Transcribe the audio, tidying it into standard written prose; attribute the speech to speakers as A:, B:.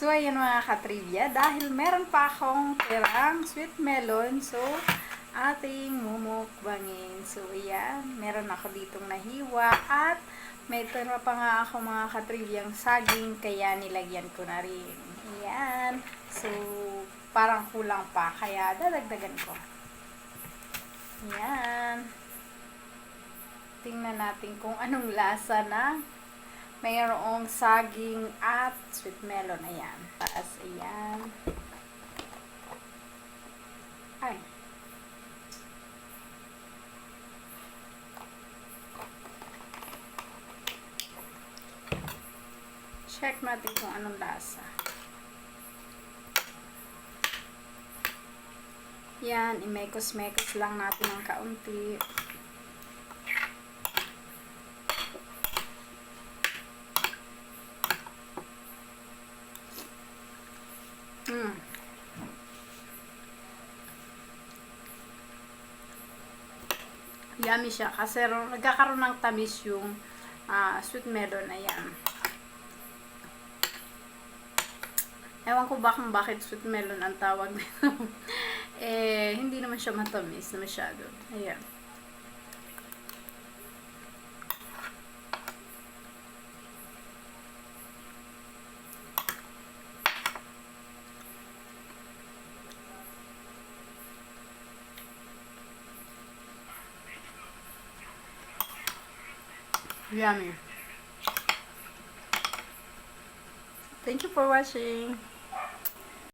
A: So, ayan mga katrivia, dahil meron pa akong tirang sweet melon, so, ating mumukbangin. So, ayan, meron ako ditong nahiwa at may tira pa nga ako mga katrivyang saging, kaya nilagyan ko na rin. Ayan, so, parang kulang pa, kaya dadagdagan ko. Ayan. Tingnan natin kung anong lasa na mayroong saging at sweet melon. Ayan. Taas. Ayan. Ay. Check natin kung anong lasa. Yan. Imekos-mekos lang natin ng kaunti. Yummy siya kasi nagkakaroon ng tamis yung sweet melon. Ayan. Ewan ko ba kung bakit sweet melon ang tawag nito. Hindi naman siya matamis na masyado. Ayan. Yummy. Thank you for watching.